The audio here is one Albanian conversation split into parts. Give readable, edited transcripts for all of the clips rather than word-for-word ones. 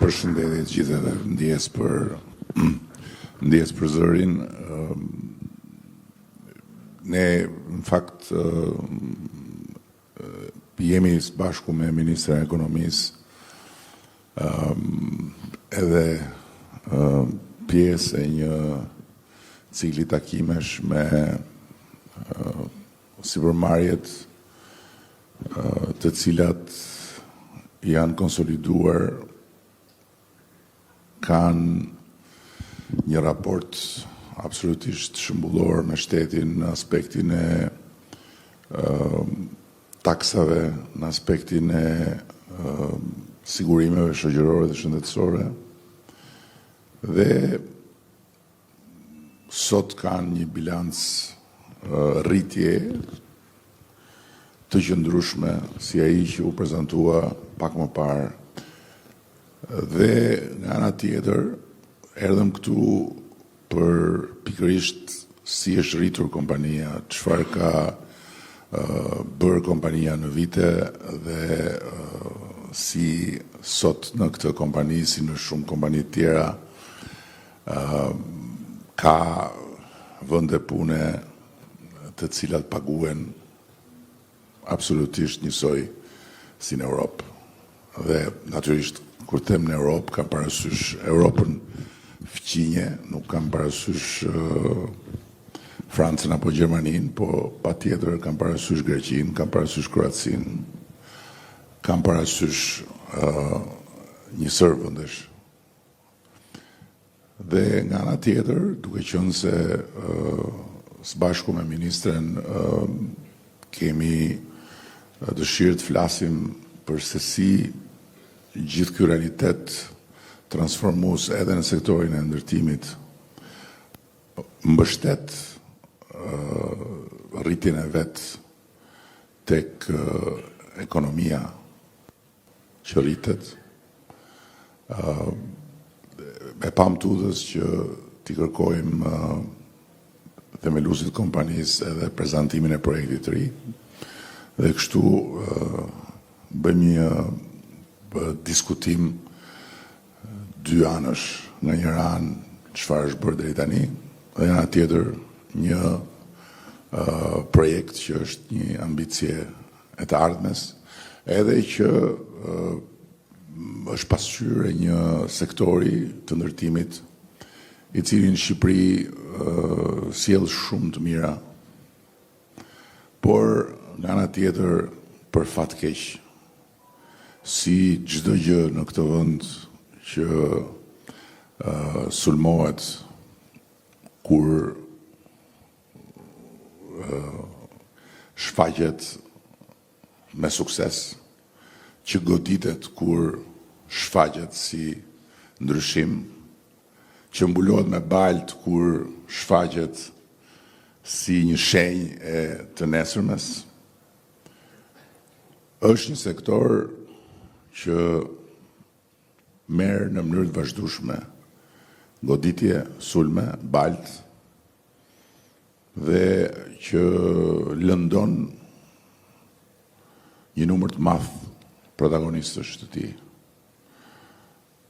Përshëndetje të gjithëve, ndjes për zërin. Ne, në fakt, jemi së bashku me Ministrën e Ekonomisë edhe pjesë e një cikli takimesh me sipërmarrjet të cilat janë konsoliduar, kanë një raport absolutisht shëmbullor me shtetin në aspektin e taksave, në aspektin e sigurimeve shoqërore dhe shëndetësore, dhe sot kanë një bilanc rritje të qëndrueshme si ai që u prezantua pak më parë. Dhe nga ana tjetër, erdhëm këtu për pikërisht si është rritur kompania, çfarë ka bërë kompania në vite dhe si sot në këtë kompani, si në shumë kompani të tjera, ka vende pune të cilat paguen absolutisht njësoj si në Europë. Dhe natyrisht kur them në Europë, kam parasysh Europën fqinje, nuk kam parasysh Francën apo Gjermaninë, po patjetër kam parasysh Greqinë, kam parasysh Kroacinë, kam parasysh një sër vendesh. Dhe nga ana tjetër, duke qenë se së bashku me ministren kemi dëshirë të flasim për se si gjithë ky realitet transformues edhe në sektorin e ndërtimit mbështet rritjen e vet tek ekonomia që rritet. E pam tudhës që t'i kërkojmë themeluesit kompanisë edhe prezantimin e projektit të ri, dhe kështu bëjmë një diskutim dy anësh, nga njëra anë çfarë është bërë deri tani, dhe nga tjetër një projekt që është një ambicie e të ardhmes, edhe që është pasqyrë një sektori të ndërtimit i cili në Shqipëri sjell shumë të mira, por nga ana tjetër për fat keq, si çdo gjë në këtë vend që sulmohet kur shfaqet me sukses, që goditet kur shfaqet si ndryshim, që mbulohet me balt kur shfaqet si një shenjë e të nesërmes. Është një sektor që merr në mënyrë të vazhdueshme goditje, sulme, balt, dhe që lëndon një numër të madh protagonistësh të tij.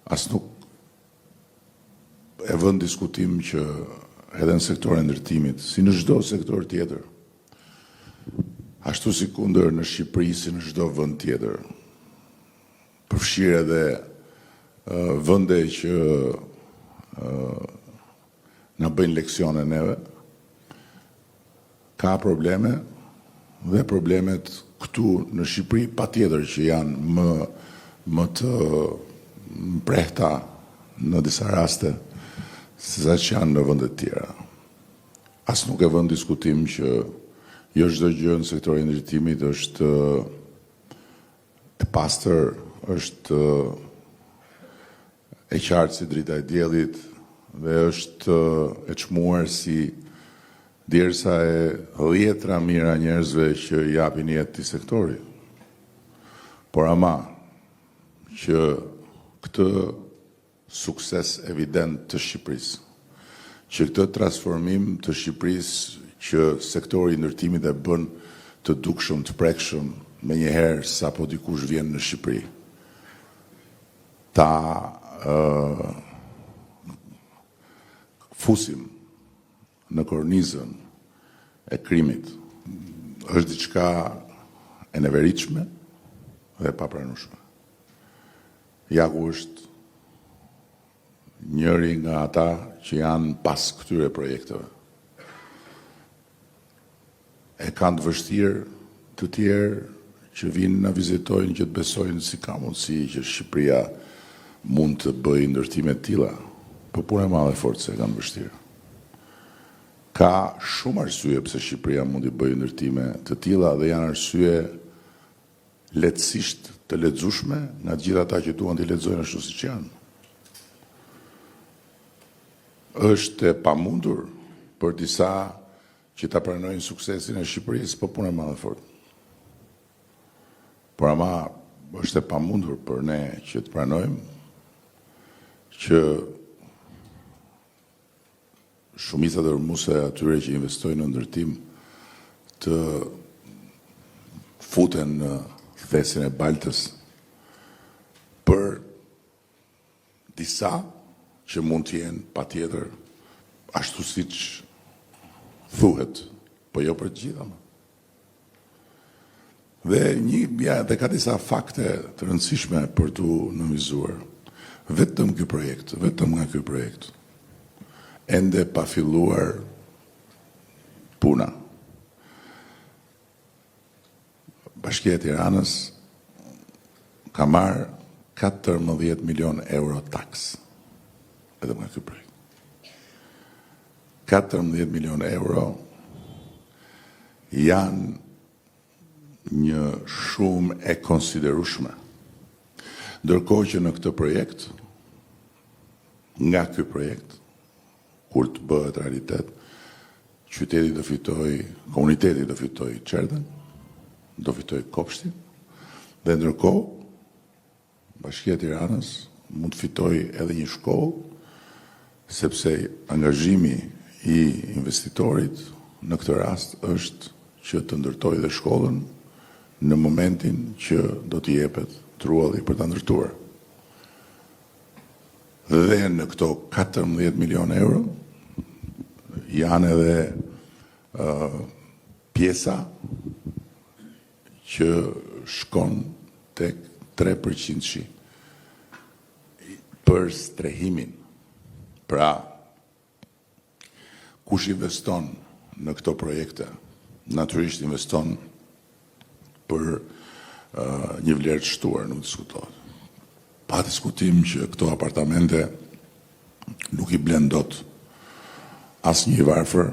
As nuk e vën diskutim që edhe në sektorin e ndërtimit, si në çdo sektor tjetër, ashtu si kundër në Shqipëri, si në çdo vend tjetër, përfshirë edhe vende që na bëjnë leksione neve, ka probleme, dhe problemet këtu në Shqipëri patjetër që janë më të mprehta në disa raste se sa që janë në vende të tjera. As nuk e vën diskutim që jo çdo gjë në sektorin e ndërtimit është e pastër, është e qartë si drita e diellit dhe është e çmuar si derisa e dhjetra mira njerëzve që japin jetë këtij sektori. Por ama që këtë sukses evident të Shqipërisë, që këtë transformim të Shqipërisë që sektori i ndërtimit e bën të dukshëm, të prekshëm, me njëherë sa po dikush vjen në Shqipëri, ta fusim në kornizën e krimit është diçka e neveritshme dhe papranueshme. Jaku është njëri nga ata që janë pas këtyre projekteve. E kanë të vështirë të tjerë që vinë na vizitojnë, që të besojnë si ka mundësi që Shqipëria mund të bëjë ndërtime të tilla, por punë e madhe fort se kanë vështirë. Ka shumë arsye pse Shqipëria mund të bëjë ndërtime të tilla dhe janë arsye lehtësisht të lexueshme nga të gjithë ata që duan të lexojnë ashtu siç janë. Është e pamundur për disa që ta pranojnë suksesin e Shqipërisë, po punë e madhe fort. Por ama është e pamundur për ne që të pranojmë që shumica dërmuese atyre që investojnë në ndërtim të futen në thesin e baltës për disa që mund të jenë patjetër ashtu siç thuhet, po jo për të gjitha. Dhe ka disa fakte të rëndësishme për t'u nënvizuar. Vetëm nga ky projekt, ende pa filluar puna. Bashkia e Tiranës ka marrë 14 milion euro taks vetëm nga ky projekt. 14 milion euro janë një shumë e konsiderueshme. Ndërkohë që në këtë projekt, nga ky projekt, kur të bëhet realitet, qyteti do fitoj, komuniteti do fitoj Çerdën, do fitoj Kopshtin, dhe ndërkohë Bashkia e Tiranës mund të fitoj edhe një shkollë, sepse angazhimi i investitorit në këtë rast është që të ndërtojë dhe shkollën në momentin që do t'i jepet trualli për ta ndërtuar. Dhe në këto 14 milion euro janë edhe pjesa që shkon tek 3% për strehimin. Pra, kush investon në këto projekte, natyrisht investon për një vlerë të shtuar, nuk diskutohet. Pa diskutim që këto apartamente nuk i blen dot asnjë i varfër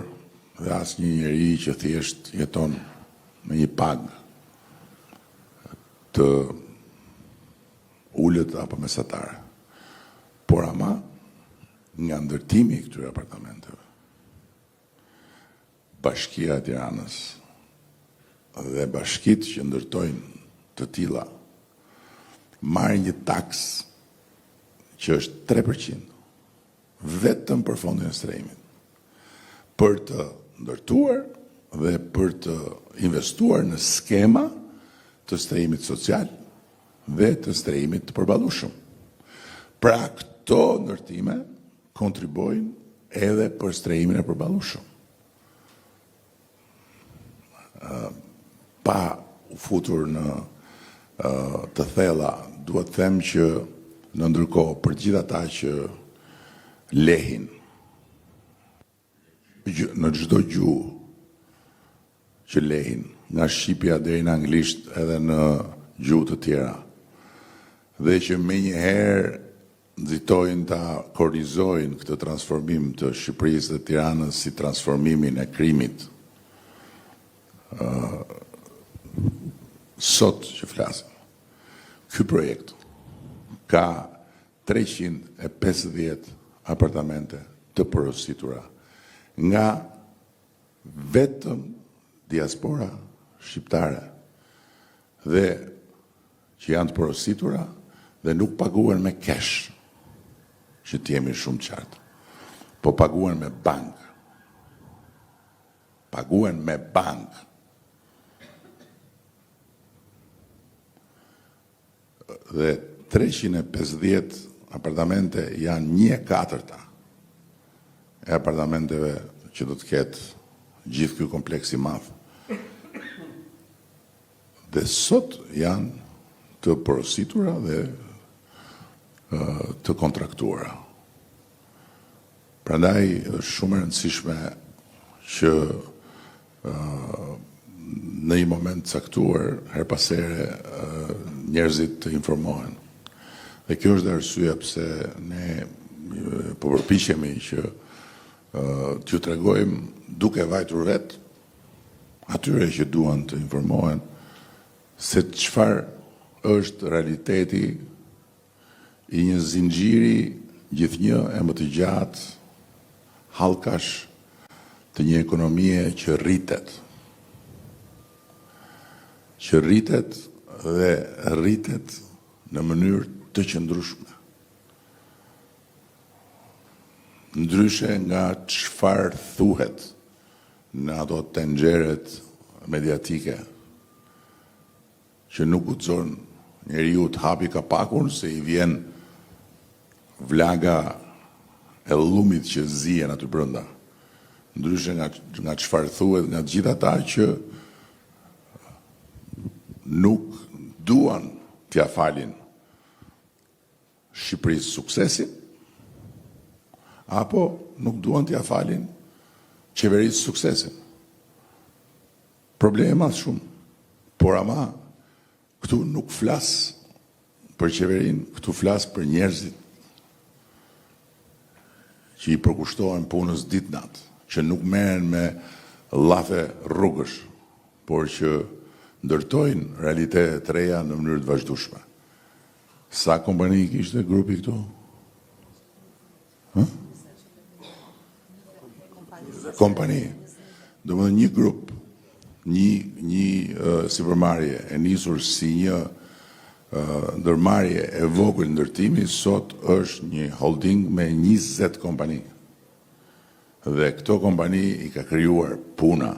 dhe asnjë njeri që thjesht jeton me një pagë të ulët apo mesatare. Por ama nga ndërtimi i këtyre apartamenteve, Bashkia e Tiranës dhe bashkitë që ndërtojnë të tilla marrin një taks që është 3% vetëm për fondin e strehimit, për të ndërtuar dhe për të investuar në skema të strehimit social dhe të strehimit të përballueshëm. Pra këto ndërtime kontribojnë edhe për strehimin e përballueshëm. Pa u futur në të thella, duhet të them që në ndërkohë për gjithë ata që lehin në çdo gjuhë që lehin, nga shqipja deri në anglisht edhe në gjuhë të tjera, dhe që menjëherë nxitojnë ta kornizojnë këtë transformim të Shqipërisë dhe Tiranës si transformimin e krimit. Sot që flasim, ky projekt ka 350 apartamente të porositura nga vetëm diaspora shqiptare dhe që janë të porositura dhe nuk paguhen me cash, që t'jemi shumë qartë, po paguhen me bank. Paguhen me bank. Dhe 350 apartamente janë 1/4 e apartamenteve që do të ketë gjithë ky kompleks i madh. Dhe sot janë të porositura dhe të kontraktuara. Prandaj është shumë e rëndësishme që në një moment caktuar, her pas here, njerëzit të informohen. Dhe kjo është arsyeja pse ne po përpiqemi që t'ju tregojmë duke vajtur vetë atyre që duan të informohen se çfarë është realiteti i një zinxhiri gjithnjë e më të gjatë hallkash të një ekonomie që rritet. Që rritet dhe rritet në mënyrë të qëndrueshme. Ndryshe nga çfarë thuhet në ato tenxheret mediatike që nuk guxon njeriu të hapi kapakun se i vjen vlaga e llumit që zihen aty brenda. Ndryshe nga çfarë thuhet nga të gjithë ata që nuk duan t'ia falin Shqipërisë suksesin, apo nuk duan t'ia falin qeverisë suksesin. Probleme madh shumë, por ama këtu nuk flas për qeverinë, këtu flas për njerëzit që i përkushtohen punës ditë-natë, që nuk merren me llafe rrugësh, por që ndërtojnë realitete të reja në mënyrë të vazhdueshme. Sa kompani kishte grupi këtu? Kompani. Domethënë një grup, një sipërmarrje e nisur si një ndërmarrje e vogël ndërtimi, sot është një holding me 20 kompani. Dhe këto kompani i ka krijuar puna,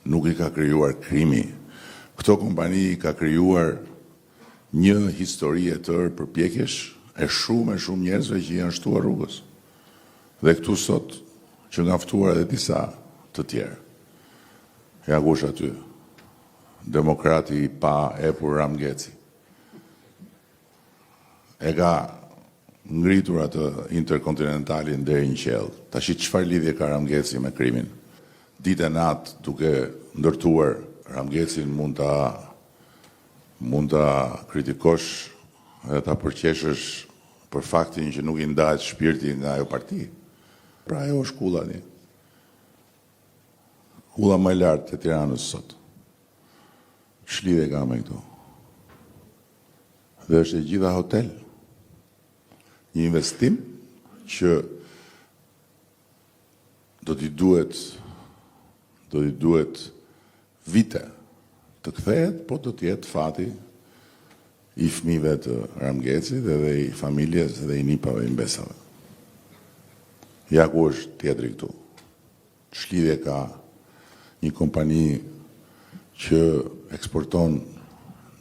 nuk i ka krijuar krimi. Këto kompani i ka krijuar një histori e tërë përpjekjesh e shumë njerëzve që janë shtuar rrugës. Dhe këtu sot që nga ftuar edhe disa të tjerë. Ja kush aty, demokrati pa epur Ramgeci. E ka ngritur atë interkontinentalin deri në qell. Tash çfarë lidhje ka Ramgeci me krimin? Ditë e natë duke ndërtuar Ramgecin mund ta kritikosh dhe ta përqeshësh për faktin që nuk i ndahet shpirti nga ajo parti. Pra ajo është kulla një. Kulla më e lartë e Tiranës sot. Ç'lidhje ka me këto? Dhe është e gjitha hotel. Një investim që do t'i duhet vite të kthehet, po do t'jetë fati i fëmijëve të Ramgecit dhe i familjes dhe i nipave i mbesave. Ja ku është tjetri këtu. Ç'lidhje ka një kompani që eksporton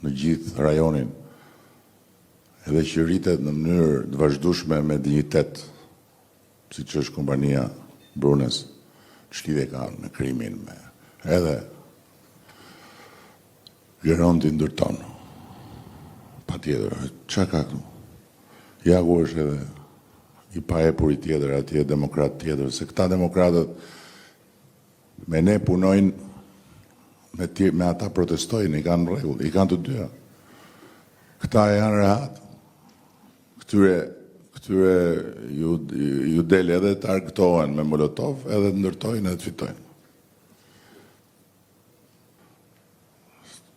në gjithë rajonin edhe që rritet në mënyrë të vazhdueshme me dinjitet, siç është kompania Brunes, ç'lidhje ka me krimin, me edhe Geronti ndërton. Patjetër, çka ka këtu? Ja ku është edhe i paepuri tjetër, atje demokrat tjetër, se këta demokratët me ne punojnë, me ata protestojnë, i kanë rregull, i kanë të dyja. Këta janë rehat. Këtyre ju del edhe të argëtohen me molotov, edhe të ndërtojnë edhe të fitojnë.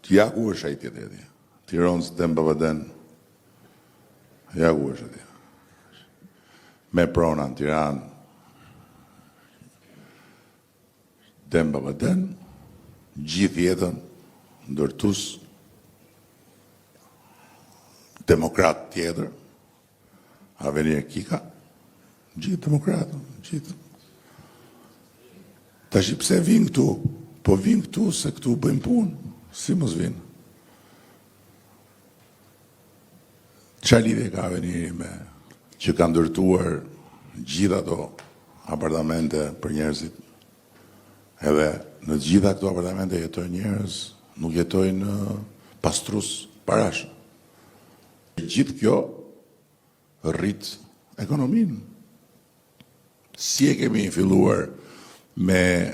Ja ku është ai tjetër atje? Tironës Demba Baden. Ja ku është atje? Me prona në Tiranë. Demba Baden, gjithë jetën ndërtues demokrat tjetër, Avenir Kika, gjithë demokratë, gjithë. Tash pse vin këtu? Po vin këtu se këtu bëjmë punë. Si mos vinë? Qa lidhje ka Aveniri me që ka ndërtuar gjitha ato apartamente për njerëzit. Edhe në gjitha këto apartamente jetojnë njerëz, nuk jetojnë pastrus parash. Gjithë kjo rrit ekonominë. Si e kemi filluar me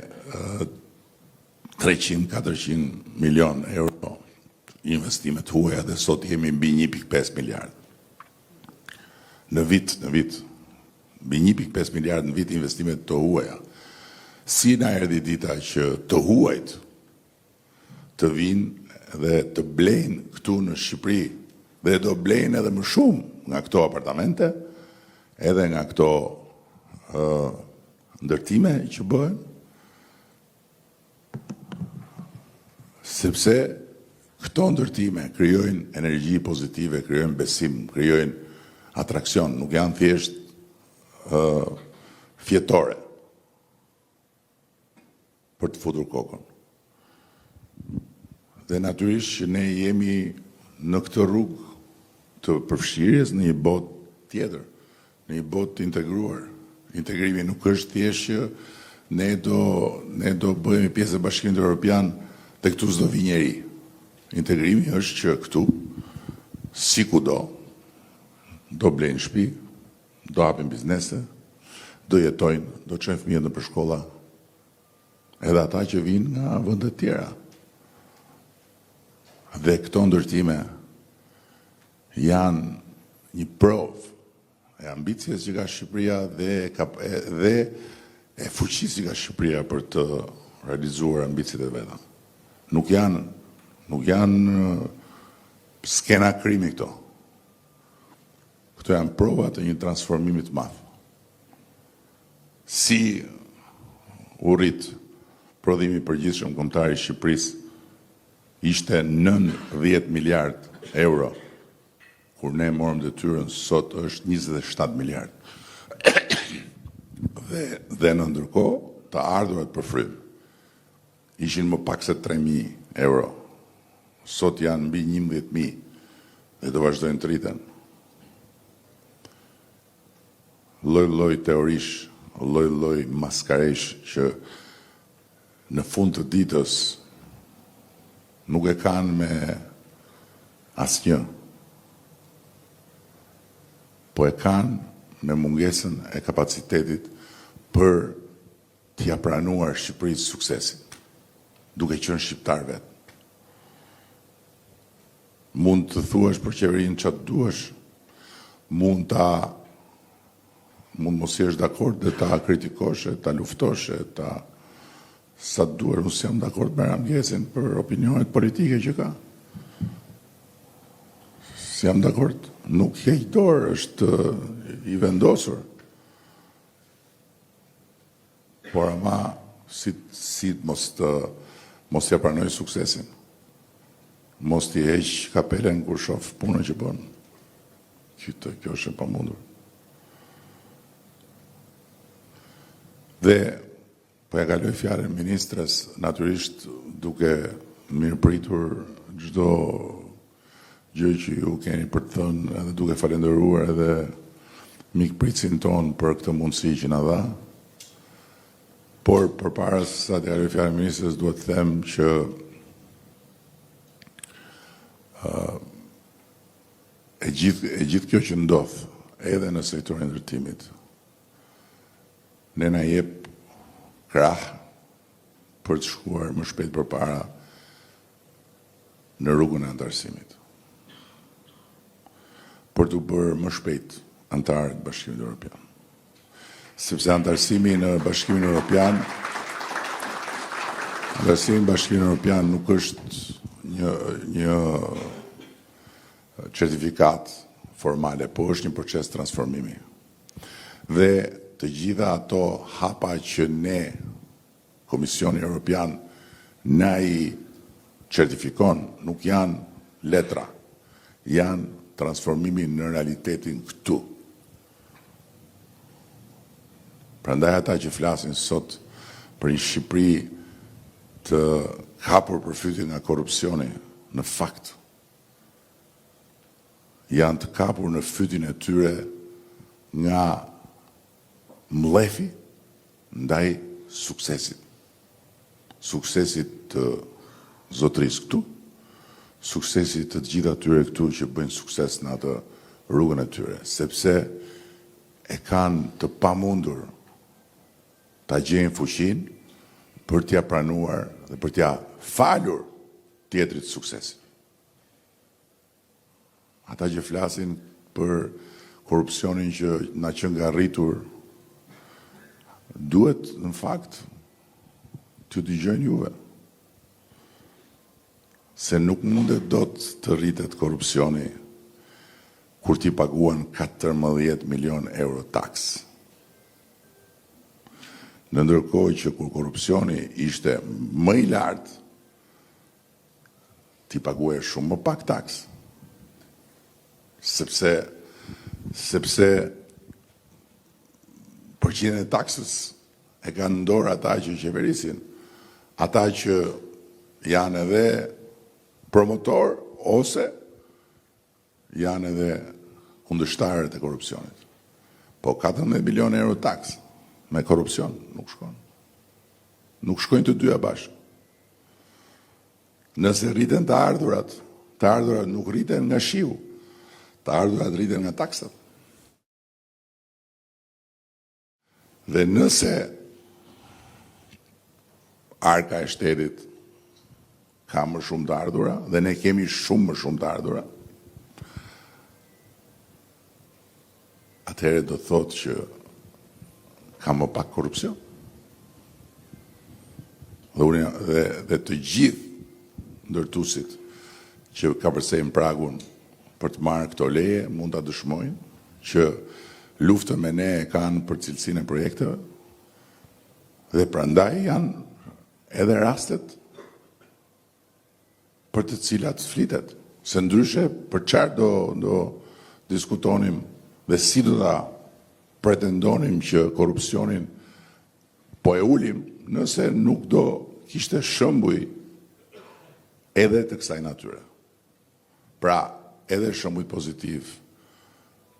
300-400 milion euro investimet huaja dhe sot jemi mbi 1.5 miliard. Në vit, mbi 1.5 miliard në vit investimet të huaja. Si na erdhi dita që të huajt të vinë dhe të blejnë këtu në Shqipëri dhe do blejnë edhe më shumë nga këto apartamente, edhe nga këto ndërtime që bëhen, sepse këto ndërtime krijojnë energji pozitive, krijojnë besim, krijojnë atraksion, nuk janë thjesht fjetore për të futur kokën. Dhe natyrisht që ne jemi në këtë rrugë të përfshirjes në një botë tjetër, në një botë të integruar. Integrimi nuk është thjesht që ne do bëhemi pjesë e Bashkimit Evropian dhe këtu s'do vi njeri. Integrimi është që këtu, si kudo, do blejnë shtëpi, do hapin biznese, do jetojnë, do çojnë fëmijët nëpër shkolla, edhe ata që vinë nga vende të tjera. Dhe këto ndërtime janë një provë e ambicjes që ka Shqipëria dhe e fuqisë që ka Shqipëria për të realizuar ambicjet e veta. Nuk janë skena krimi këto. Këto janë prova të një transformimi të madh. Si u rrit prodhimi i përgjithshëm kombëtar i Shqipërisë ishte 9-10 miliard euro, kur ne morëm detyrën, sot është 27 miliard. Dhe në ndërkohë, të ardhurat për frym ishin më pak se 3.000 euro. Sot janë mbi 11.000 dhe do vazhdojnë të rriten. Lloj-lloj teorish, lloj-lloj maskaresh që në fund të ditës nuk e kanë me asnjë, po e kanë me mungesën e kapacitetit për t'ia pranuar Shqipërisë suksesin, duke qenë shqiptar vetë. Mund të thuash për qeverinë çfarë duash, mund mos jesh dakord dhe ta kritikoshe, ta luftoshe, sa të duar, unë jam dakord me Ramgjesin për opinionet politike që ka. Jam dakord, nuk heq dorë, është i vendosur. Por ama si mos t'ia pranoj suksesin. Mos t'i heq kapelen kur shoh punën që bën. Kjo është e pamundur. Dhe po ja kaloj fjalën ministres, natyrisht duke mirëpritur çdo gjë që ju keni për të thënë, edhe duke falenderuar edhe mikpritësin ton për këtë mundësi që na dha. Por përpara se sa të kaloj fjalën ministres, duhet të them që e gjithë kjo që ndodh edhe në sektorin e ndërtimit, ne na jep krah për të shkuar më shpejt përpara në rrugën e antarësimit. Për të bërë më shpejt antar të Bashkimit Evropian. Sepse antarësimi në Bashkimin Evropian, nuk është një certifikat formale, po është një proces transformimi. Dhe të gjitha ato hapa që ne, Komisioni Evropian, na i certifikon, nuk janë letra, janë transformimi në realitetin këtu. Prandaj ata që flasin sot për një Shqipëri të hapur përfytje nga korrupsioni, në fakt janë të kapur në fytyn e tyre nga mlefi ndaj suksesit. Suksesit të zotërisë këtu, suksesit të gjitha tyre këtu që bëjnë sukses në atë rrugën e tyre, sepse e kanë të pamundur ta gjejnë fuqin për t'ia pranuar dhe për t'ia falur tjetrit suksesin. Ata që flasin për korupcionin që na që nga rritur, duhet në fakt të dëgjojnë juve. Se nuk mundet dot të rritet korupcioni kur ti paguan 14 milion euro taks. Në ndërkohë që kur korupcioni ishte më i lartë, ti paguaj shumë më pak taks. Sepse përqindjen e taksës e kanë në dorë ata që qeverisin, ata që janë edhe promotor ose janë edhe kundërshtarët e korupcionit. Po 14 milion euro taks me korupcion nuk shkon. Nuk shkojnë të dyja bashkë. Nëse rriten të ardhurat nuk rriten nga shiu, të ardhurat rriten nga taksat. Dhe nëse arka e shtetit ka më shumë të ardhura, dhe ne kemi shumë më shumë të ardhura, atëherë do thotë që ka më pak korupcion. Dhe të gjithë ndërtuesit që ka përsejnë pragun për të marrë këto leje, mund të dëshmojnë që luftën me ne e kanë për cilësinë e projekteve, dhe prandaj janë edhe rastet për të cilat flitet. Se ndryshe për çfarë do diskutonim dhe si do ta pretendonim që korupcionin po e ulim, nëse nuk do kishte shembuj edhe të kësaj natyre. Pra, edhe shembuj pozitiv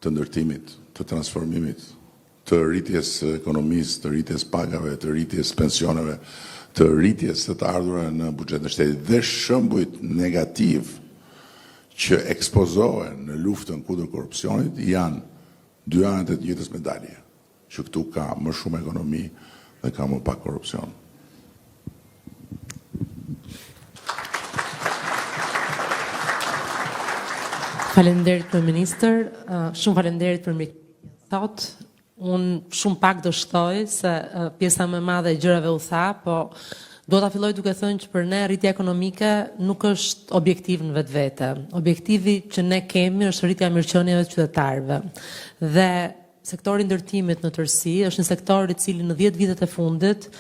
të ndërtimit, të transformimit, të rritjes ekonomisë, të rritjes pagave, të rritjes pensioneve, të rritjes të ardhurave në buxhetin e shtetit, dhe shembujt negativ që ekspozohen në luftën kundër korrupsionit janë dy anët e të njëjtës medalje, që këtu ka më shumë ekonomi dhe ka më pak korrupsion. Faleminderit Kryeministër, shumë faleminderit për mikrofonat. Unë shumë pak do shtoj se pjesa më e madhe e gjërave u tha, po do ta filloj duke thënë që për ne rritja ekonomike nuk është objektiv në vetvete. Objektivi që ne kemi është rritja e mirëqenieve të qytetarëve. Dhe sektori ndërtimit në tërësi është një sektor i cili në 10 vitet e fundit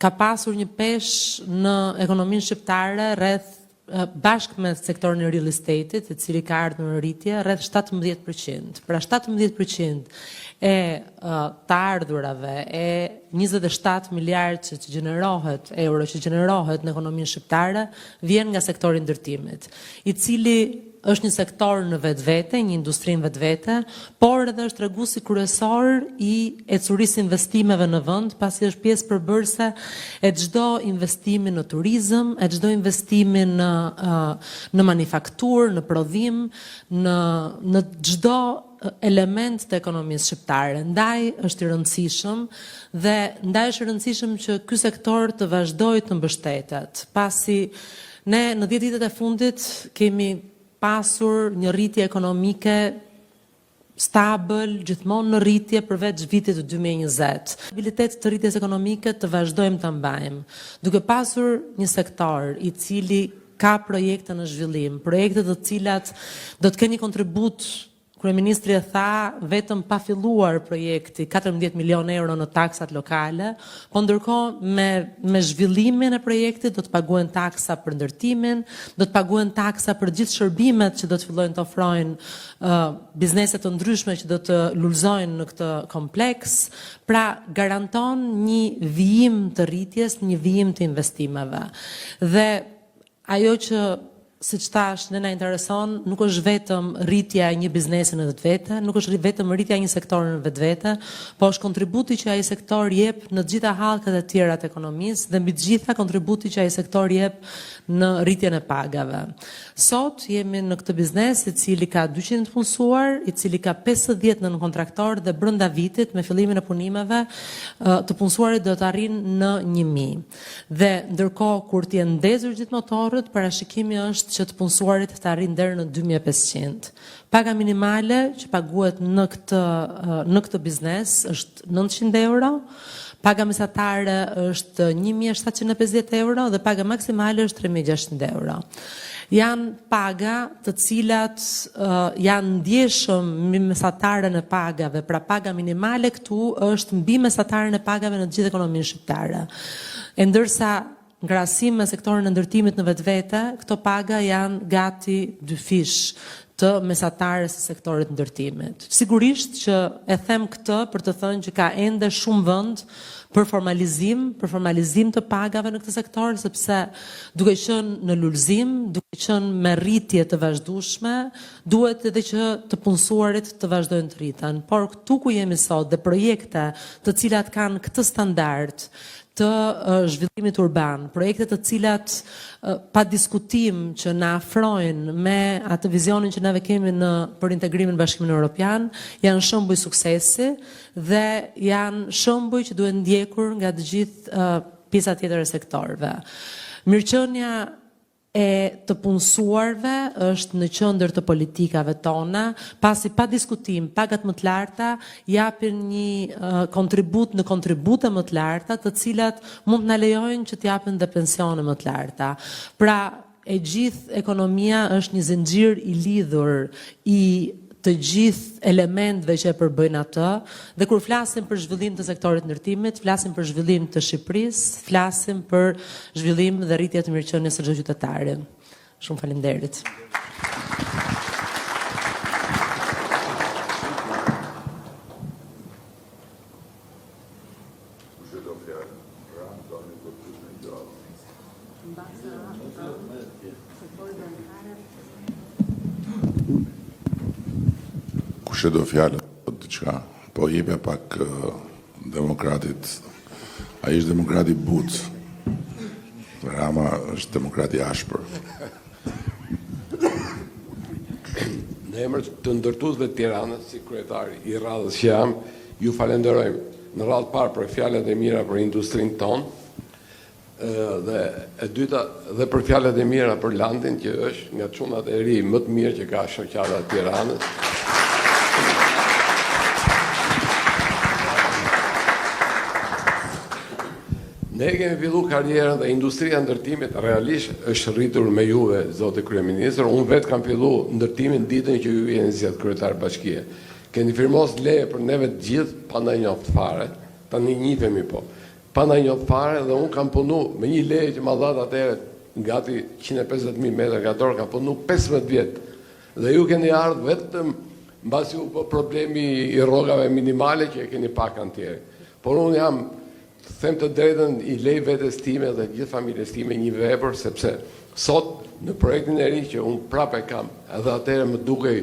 ka pasur një peshë në ekonominë shqiptare rreth bashkë me sektorin e real estate-it, i cili ka ardhur në rritje rreth 17%. Pra 17% e të ardhurave e 27 miliard që gjenerohet euro që gjenerohet në ekonominë shqiptare vjen nga sektori i ndërtimit, i cili është një sektor në vetvete, një industri në vetvete, por edhe është treguesi kryesor i ecurisë investimeve në vend, pasi është pjesë përbërëse e çdo investimi në turizëm, e çdo investimi në manufakturë, në prodhim, në çdo element të ekonomisë shqiptare. Ndaj është i rëndësishëm dhe ndaj është i rëndësishëm që ky sektor të vazhdojë të mbështetet, pasi ne në 10 vitet e fundit kemi pasur një rritje ekonomike stabil, gjithmonë në rritje përveç vitit të 2020. Stabilitet të rritjes ekonomike të vazhdojmë të mbajmë, duke pasur një sektor i cili ka projekte në zhvillim, projekte të cilat do të kenë një kontribut. Kryeministri e tha, vetëm pa filluar projekti 14 milion euro në taksat lokale, po ndërkohë me zhvillimin e projektit do të paguhen taksa për ndërtimin, do të paguhen taksa për gjithë shërbimet që do të fillojnë të ofrojnë bizneset të ndryshme që do të lulëzojnë në këtë kompleks, pra garanton një vijim të rritjes, një vijim të investimeve. Dhe ajo që siç thash, ne na intereson nuk është vetëm rritja e një biznesi në vetvete, nuk është vetëm rritja e një sektori në vetvete, po është kontributi që ai sektor jep në të gjitha hallkat e tjera të ekonomisë dhe mbi të gjitha kontributi që ai sektor jep në rritjen e pagave. Sot jemi në këtë biznes i cili ka 200 punësuar, i cili ka 50 nën kontraktor dhe brenda vitit me fillimin e punimeve të punësuarit do të arrijnë në 1000. Dhe ndërkohë kur të jenë ndezur gjithë motorët, parashikimi është që të punësuarit të arrijnë deri në 2500. Paga minimale që paguhet në këtë biznes është 900 euro. Paga mesatare është 1750 euro dhe paga maksimale është 3600 euro. Janë paga të cilat janë ndjeshëm mbi mesataren e pagave, pra paga minimale këtu është mbi mesataren e pagave në të gjithë ekonominë shqiptare. E ndërsa në krahasim me sektorin e ndërtimit në vetvete, këto paga janë gati 2 fish të mesatarës së sektorit të ndërtimit. Sigurisht që e them këtë për të thënë që ka ende shumë vend për formalizim të pagave në këtë sektor, sepse duke qenë në lulëzim, duke qenë me rritje të vazhdueshme, duhet edhe që të punësuarit të vazhdojnë të rriten. Por këtu ku jemi sot dhe projekte të cilat kanë këtë standard të zhvillimit urban, projekte të cilat pa diskutim që na afrojnë me atë vizionin që neve kemi për integrimin në Bashkimin Evropian, janë shembuj suksesi dhe janë shembuj që duhet ndjekur nga të gjithë pjesa tjetër e sektorëve. Mirëqenia e të punësuarve është në qendër të politikave tona, pasi pa diskutim pagat më të larta japin një kontribut në kontribute më të larta, të cilat mund të na lejojnë që të japin dhe pensione më të larta. Pra, e gjithë ekonomia është një zinxhir i lidhur i të gjithë elementëve që e përbëjnë atë, dhe kur flasim për zhvillim të sektorit ndërtimit, flasim për zhvillim të Shqipërisë, flasim për zhvillim dhe rritje të mirëqenies së çdo qytetari. Shumë faleminderit. Kush e do fjalën diçka, po jepja pak demokratit. Ai është demokrati but. Rama është demokrati ashpër. Në emër të ndërtuesve të Tiranës, si kryetari i radhës që jam, ju falenderojmë në radhë parë për fjalët e mira për industrinë tonë, dhe e dyta dhe për fjalët e mira për landin që është nga çunat e ri më të mirë që ka shoqata e Tiranës. Ne kemi fillu karrierën dhe industria ndërtimit realisht është rritur me juve, zote kryeministër. Unë vetë kam fillu ndërtimin ditën që ju jeni zgjedhur kryetar bashkie. Keni firmos leje për neve të gjithë pa na njoft fare, tani njihemi po. Pa na njoft fare dhe unë kam punu me një leje që ma dhat atëherë gati 150.000 metra katror, kam punu 15 vjet. Dhe ju keni ardhur vetëm mbasi u po problemi i rrogave minimale që e keni pak antier. Por unë jam them të drejtën i lej vetes time dhe gjithë familjes time një vepër, sepse sot në projektin e ri që unë prapë kam, edhe atëherë më dukej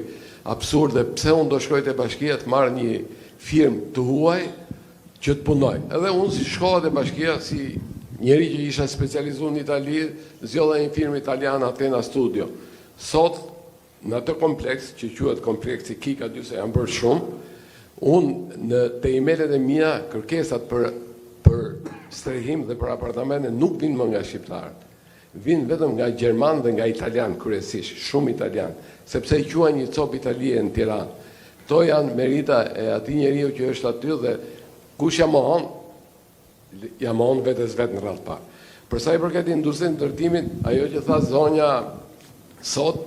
absurd dhe pse unë do shkoj te bashkia të marr një firmë të huaj që të punoj. Edhe unë si shkova te bashkia si njeri që isha specializuar në Itali, zgjodha një firmë italiane Athena Studio. Sot në atë kompleks që quhet kompleksi Kika 2 se janë bërë shumë, unë në te emailët e mia kërkesat për strehim dhe për apartamente nuk vinë më nga shqiptarët. Vinë vetëm nga gjerman dhe nga italian kryesisht, shumë italian, sepse i quajnë një copë Italie në Tiranë. Kto janë merita e atij njeriu që është aty dhe kush ja mohon vetes vetë në radhë parë. Për sa i përket industrinë të ndërtimit, ajo që tha zonja sot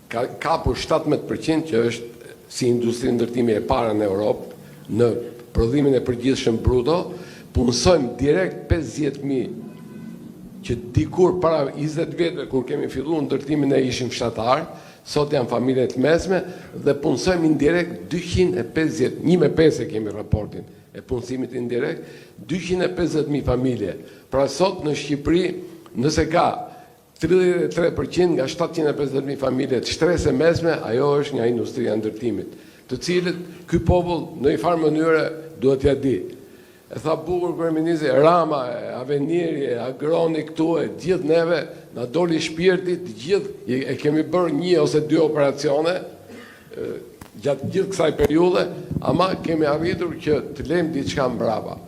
ka kapur 17% që është si industri ndërtimi e para në Europë në prodhimin e përgjithshëm bruto. Punësojmë direkt 50.000 që dikur para 20 vjetëve kur kemi filluar ndërtimin e ishim fshatar, sot janë familje të mesme dhe punësojmë indirekt 250, 1.5 kemi raportin e punësimit indirekt, 250.000 familje. Pra sot në Shqipëri, nëse ka 33% nga 750.000 familjet shtresë e mesme, ajo është nga industria e ndërtimit, të cilët ky popull në një farë mënyre duhet t'ia di. E tha bukur kryeministri, Rama, Aveniri, Agroni këtu, e gjithë neve, na doli shpirti, të gjithë e kemi bërë 1 ose 2 operacione gjatë gjithë kësaj periudhe, ama kemi arritur që të lejmë diçka mbrapa.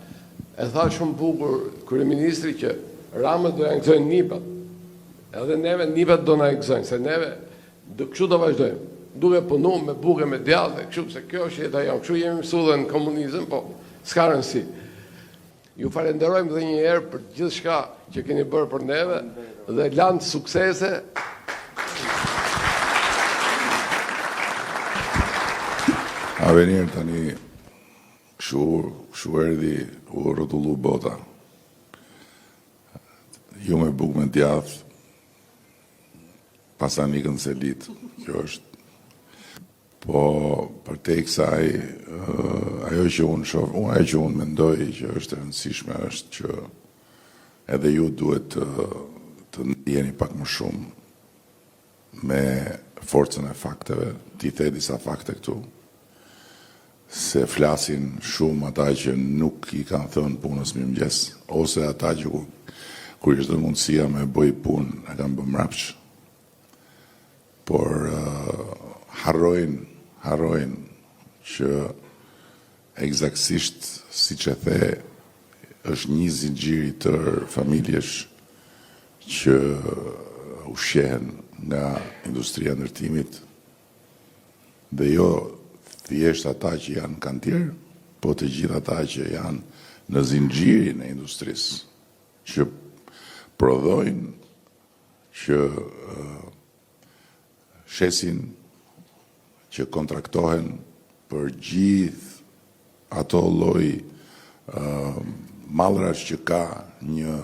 E tha shumë bukur kryeministri që Ramës do ja ngëzojnë nipat. Edhe neve nipat do na ngëzojnë, se neve kështu do vazhdojmë. Duke punu me buke, me djallë, kështu, se kjo është jeta jonë. Kështu jemi mësuar në komunizëm, po s'ka rëndësi. Ju falenderojmë dhe një herë për gjithë shka që keni bërë për neve dhe lanë suksese. Avenir tani shu erdi u rrotullu bota. Ju me bukë me djath, pasanikën selit, kjo është. Po, për te i kësaj, ajo që unë mendoj që është e rëndësishme është që edhe ju duhet të ndjeni pak më shumë me forcën e fakteve, t'i the disa fakte këtu, se flasin shumë ata që nuk i kanë thënë punës mirëmëngjes, ose ata që kur ishte mundësia me bëj punë, e kanë bë mrapsh, por harrojnë që eksaktësisht siç e the, është një zinxhir i tërë familjesh që ushqehen nga industria e ndërtimit dhe jo thjesht ata që janë kantier, po të gjithë ata që janë në zinxhirin e industrisë, që prodhojnë, që shesin, që kontraktohen për gjithë ato lloj mallrash që ka një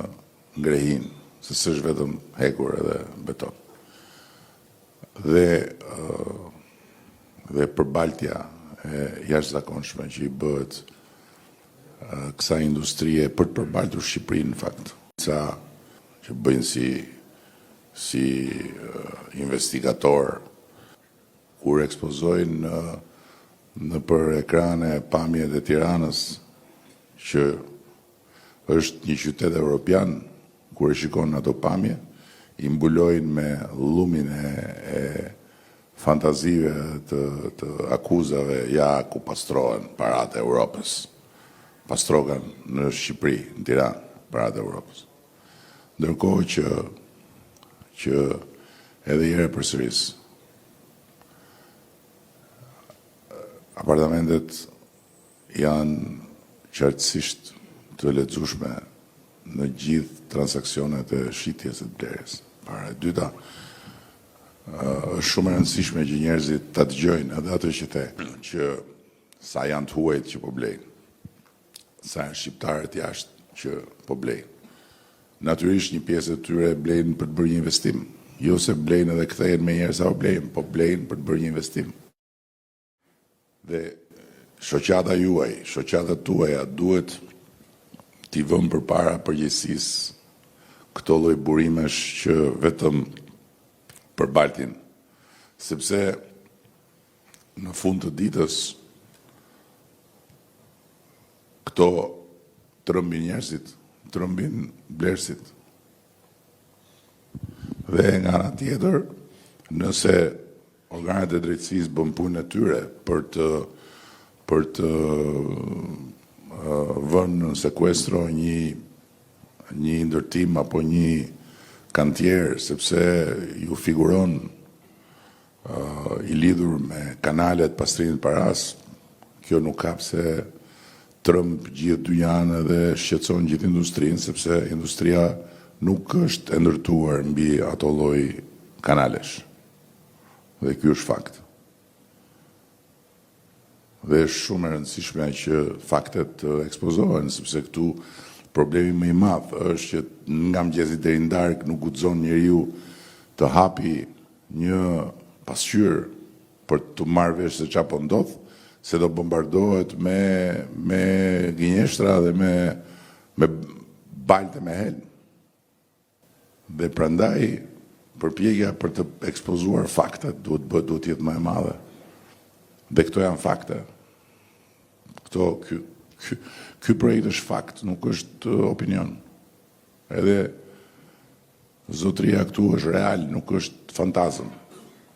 ngrehin, se s'është vetëm hekur edhe beton. Dhe përbaltja e jashtëzakonshme që i bëhet kësaj industrie për të përbaltur Shqipërinë në fakt. Ca që bëjnë si investigator, kur ekspozojnë në për ekrane pamjet e Tiranës, që është një qytet evropian, kur e shikon në ato pamje, i mbulojnë me lumin e fantazive të akuzave, ja ku pastrohen paratë e Europës. Pastrohen në Shqipëri, në Tiranë, paratë e Europës. Ndërkohë që edhe jere përsëris, apartamentet janë qartësisht të lexueshme në gjithë transaksionet e shitjes së blerjes. Para e dyta, është shumë e rëndësishme që njerëzit ta dëgjojnë edhe ato që the, që sa janë të huajt që po blejnë, sa janë shqiptarët jashtë që po blejnë. Natyrisht një pjesë e tyre blejnë për të bërë një investim, jo se blejnë edhe kthehen me njerëz sa blejnë, po blejnë për të bërë një investim. Dhe shoqata juaj, shoqatat tuaja duhet t'i vëmë përpara përgjegjësisë këto lloj burimesh që vetëm përbaltin, sepse në fund të ditës këto trëmbin njerëzit, trëmbin blerësit. Dhe nga ana tjetër, nëse organet e drejtësisë bën punën e tyre për të vënë në sekuestro një ndërtim apo një kantier, sepse ju figuron i lidhur me kanalet pastrimit paras, kjo nuk ka pse trëmb gjithë dynjan dhe shqetëson gjithë industrinë, sepse industria nuk është e ndërtuar mbi ato lloj kanalesh. Dhe ky është fakt. Dhe është shumë e rëndësishme që faktet të ekspozohen, sepse këtu problemi më i madh është që nga mëngjesi deri në darkë nuk guxon njeriu të hapi një pasqyrë për të marrë vesh se çfarë po ndodh, se do bombardohet me gënjeshtra dhe me balte me helm. Dhe prandaj përpjekja për të ekspozuar faktet duhet jetë më e madhe. Dhe këto janë fakte. Ky projekt është fakt, nuk është opinion. Edhe zotëria këtu është real, nuk është fantazm.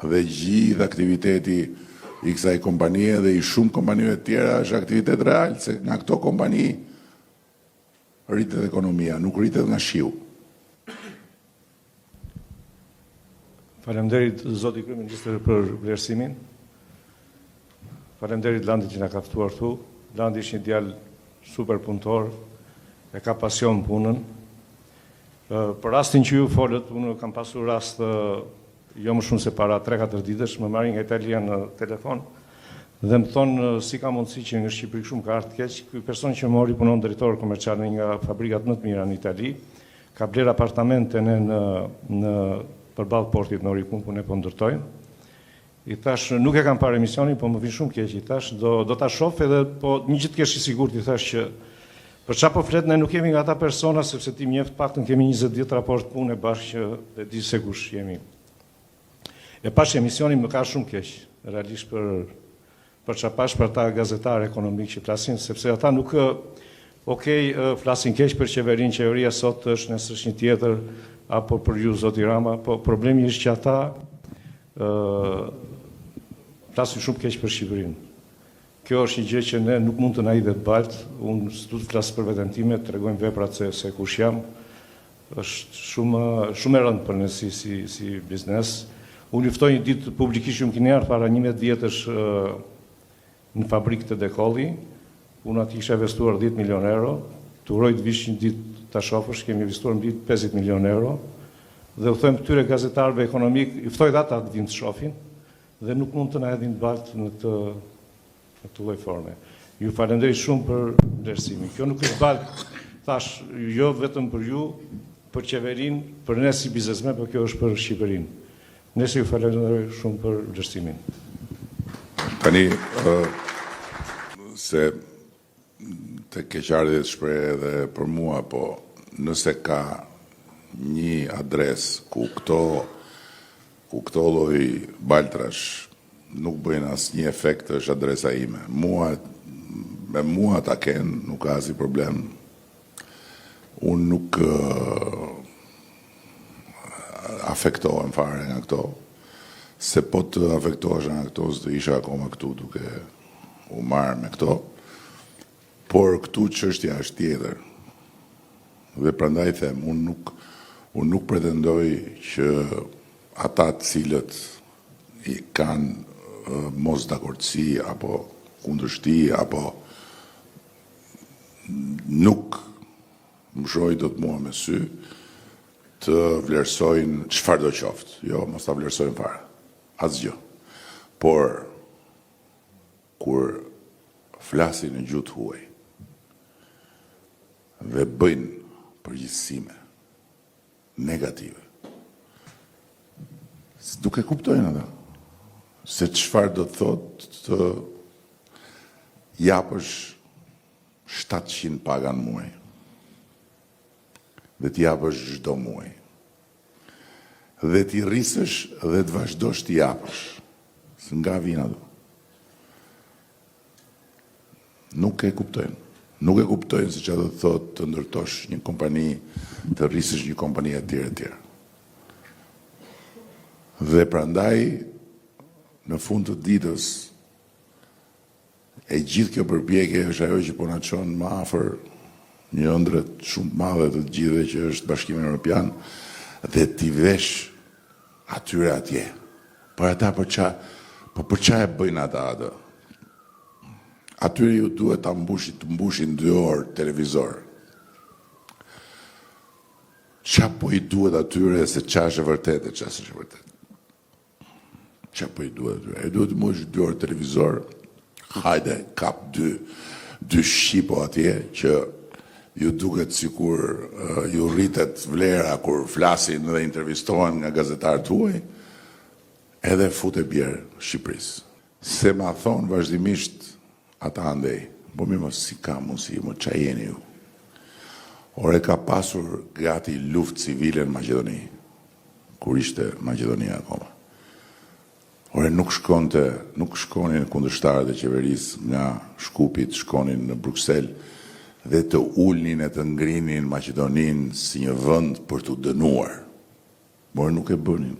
Dhe gjithë aktiviteti i kësaj kompanie dhe i shumë kompanive tjera është aktivitet real, se nga këto kompani rritet ekonomia, nuk rritet nga shiu. Faleminderit zoti kryeministër për vlerësimin. Faleminderit Landit që na ka ftuar këtu. Landi është një djalë super punëtor, e ka pasion punën. Për rastin që ju folët, unë kam pasur rast jo më shumë se para 3-4 ditësh, më marrin nga Italia në telefon dhe më thonë si ka mundësi që nga Shqipëri shumë ka ardhur keq. Ky person që mori punon drejtor komercial në nga fabrikat më të mira në Itali, ka bler apartamente në përballë portit në Orikun ku ne po ndërtojmë. I thash, nuk e kam parë emisionin, po më vjen shumë keq. I thash, do ta shoh edhe po një gjë të kesh i sigurt, i thash që për çfarë po flet, ne nuk jemi nga ata persona sepse ti mjeft paktën kemi 20 ditë raport pune bashkë që e di se kush jemi. E pash emisionin më ka shumë keq, realisht për çfarë pash për ta gazetarë ekonomik që flasin, sepse ata nuk flasin keq për qeverinë, qeveria sot është, nesër është një tjetër, apo për ju zoti Rama, po problemi është që ata flasin shumë keq për Shqipërinë. Kjo është një gjë që ne nuk mund të na hidhet balt, unë s'du të flas për veten time, tregojmë veprat se kush jam. Është shumë e rëndë për ne si biznes. Unë juftoj një ditë publikisht më keni ardhur para 11 vjetësh në fabrikë të Dekolli. Unë aty kisha investuar 10 milion euro, të uroj të vish një ditë ta shohësh, kemi investuar mbi 50 milion euro. Dhe u them këtyre gazetarëve ekonomik, i ftoj ata të vinë të shohin dhe nuk mund të na hedhin balt në këtë lloj forme. Ju falenderoj shumë për vlerësimin. Kjo nuk është balt, thash, jo vetëm për ju, për qeverinë, për ne si biznesmen, por kjo është për Shqipërinë. Nëse ju falenderoj shumë për vlerësimin. Tani, se të keqardhjet shpreh edhe për mua, po nëse ka një adres ku këto lloj baltrash nuk bëjnë asnjë efekt, është adresa ime. Me mua ta kenë, nuk ka asnjë problem. Unë nuk afektohem fare nga këto, se po të afektohesha nga këto, s'do isha akoma këtu duke u marrë me këto, por këtu çështja është tjetër. Dhe prandaj them, unë nuk pretendoj që ata të cilët i kanë mos dakordsi apo kundërshti apo nuk më shohin dot mua me sy të vlerësojnë çfarë do qoftë. Jo, mos ta vlerësojnë fare. Asgjë. Por kur flasin në gjuhë huaj dhe bëjnë përgjithësime negative, duke kuptojnë ata se çfarë do të thotë të japësh 700 paga në muaj dhe t'i japësh çdo muaj dhe t'i rrisësh dhe të vazhdosh t'i japësh, se nga vjen ato. Nuk e kuptojnë. Nuk e kuptojnë se çfarë do të thotë të ndërtosh një kompani, të rrisësh një kompani etj. Dhe prandaj në fund të ditës e gjithë kjo përpjekje është ajo që po na çon më afër një ëndrre shumë të madhe të gjithëve që është Bashkimi Evropian dhe t'i vesh atyre atje. Por ata për çfarë e bëjnë ata atë? Atyre ju duhet të mbushin 2 orë televizor. Qa po i duhet atyre se qa është e vërtet e qa është e vërtet? Qa po i duhet atyre? E duhet të mbush 2 orë televizor, hajde, kap 2 shqipo atje, që ju duket sikur ju rritet vlera kur flasin dhe intervistohen nga gazetarët tuaj, edhe fut e bjerë Shqipërisë. Se ma thonë vazhdimisht ata andej, po mi mos si ka mundësi, mo qa jeni ju? Ore ka pasur gati luftë civile në Maqedoni. kur ishte Maqedonia akoma. Ore, nuk shkonin kundërshtarët e qeverisë nga Shkupit, shkonin në Bruksel dhe të ulnin e të ngrinin Maqedoninë si një vend për të dënuar. Por nuk e bënin.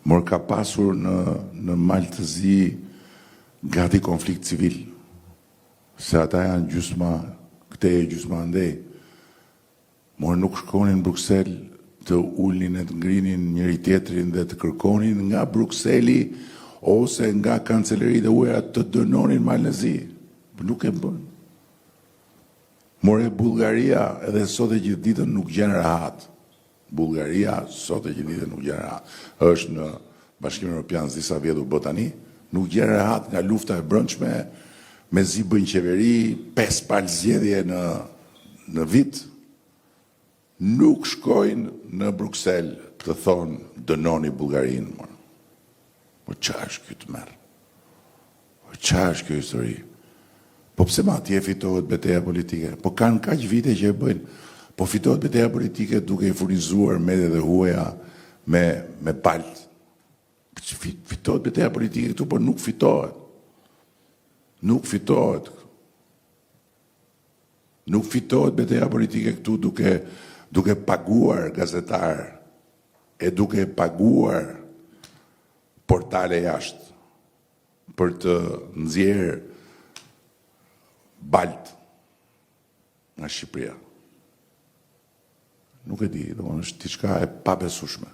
Por ka pasur në Maltëzi gati konflikt civil, se ata janë gjysma këtej e gjysma andej. Por nuk shkonin në Bruksel të ulnin e të ngrinin njëri tjetrin dhe të kërkonin nga Brukseli ose nga kanceleritë e huaja të dënonin Malezi. Nuk e bën. More Bullgaria edhe sot e gjithë ditën nuk gjen rahat. Bullgaria sot e gjithë ditën nuk gjen rahat. Është në Bashkimin Evropian disa vjet u bë tani, nuk gjen rahat nga lufta e brendshme, mezi bëjnë qeveri, 5 palë zgjedhje në vit. Nuk shkojnë në Bruksel të thonë dënoni Bullgarinë. Po çfarë është ky të merr? Po çfarë është kjo histori? Po pse ma atje fitohet betejë politike? Po kanë kaq vite që e bëjnë. Po fitohet betejë politike duke i furnizuar mediat e huaja me palët. Fitohet betejë politike këtu, por nuk fitohet. Nuk fitohet. Nuk fitohet betejë politike këtu duke paguar gazetar e duke paguar portale jashtë për të nxjerrë balt nga Shqipëria. Nuk e di, është diçka e pabesueshme.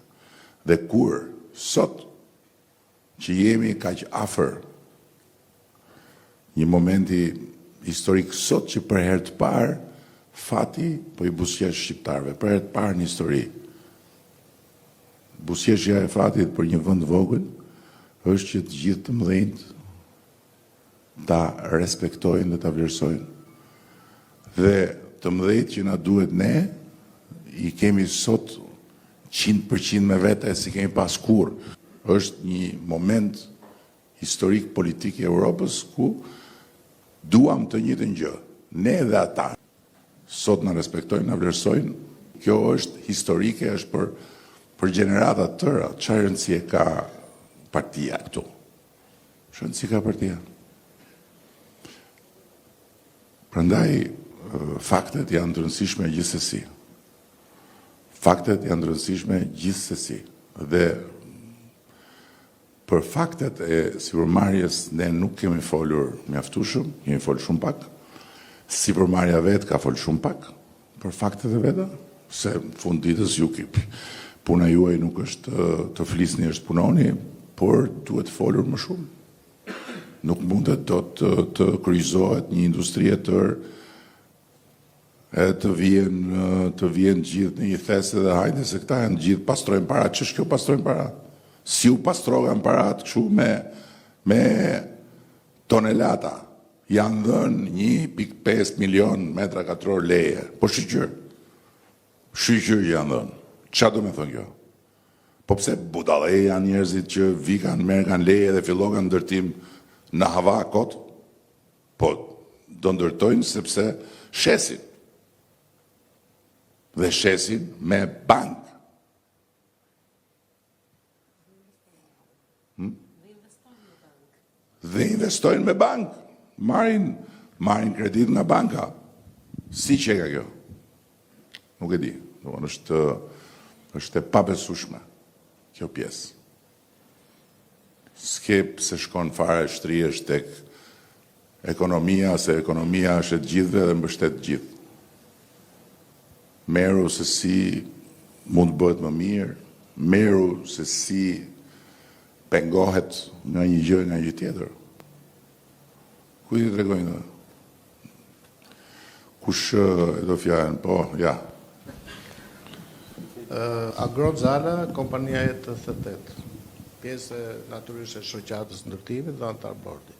Dhe kur sot që jemi kaq afër një momenti historik, sot që për herë të parë fati po i buzëqesh shqiptarëve, për herë të parë në histori. Buzëqeshja e fatit për një vend vogël është që të gjithë të mëdhenjt ta respektojnë dhe ta vlerësojnë. Dhe të mëdhenjt që na duhet ne, i kemi sot 100% me vete si kemi pas kur. Është një moment historik politik i Europës ku duam të njëjtën gjë. Ne dhe ata sot na respektojnë, na vlerësojnë. Kjo është historike, është për gjenerata të tëra. Çfarë rëndësie ka partia këtu? Çfarë rëndësie ka partia? Prandaj faktet janë të rëndësishme gjithsesi. Faktet janë të rëndësishme gjithsesi. Dhe për faktet e sipërmarrjes ne nuk kemi folur mjaftueshëm, kemi folur shumë pak. Sipërmarrja vetë ka folur shumë pak për faktet e veta, se fund ditës puna juaj nuk është të flisni, është punoni, por duhet folur më shumë. Nuk mundet do të kryqëzohet një industri e tërë e të vjen gjithë në një thesë dhe hajde se këta janë gjithë pastrojnë parat. Ç'është kjo pastrojnë parat? Si u pastrohen parat kështu me tonelata? Janë dhënë 1.5 milion metra katror leje. Po shqyqyr janë dhënë. Qa do me thënë kjo? Po pse budallë janë njerëzit që vikan, merkan leje dhe fillokan ndërtim në hava kot? Po do ndërtojnë sepse shesin. Dhe shesin me bank. Dhe investojnë me bank. Marrin kredit nga banka. Si që ka kjo? Nuk e di. Është e pabesueshme kjo pjesë. Skep se shkon fare shtrihesh tek ekonomia, se ekonomia është e gjithëve dhe mbështet gjithë. Meru se si mund të bëhet më mirë, meru se si pengohet nga një gjë nga një tjetër. Ku i tregojnë dhe? Kush e do fjalën? Po, ja. Agrozala, kompania e të thëtet, pjesë natyrisht e shoqatës ndërtimit dhe antar bordi.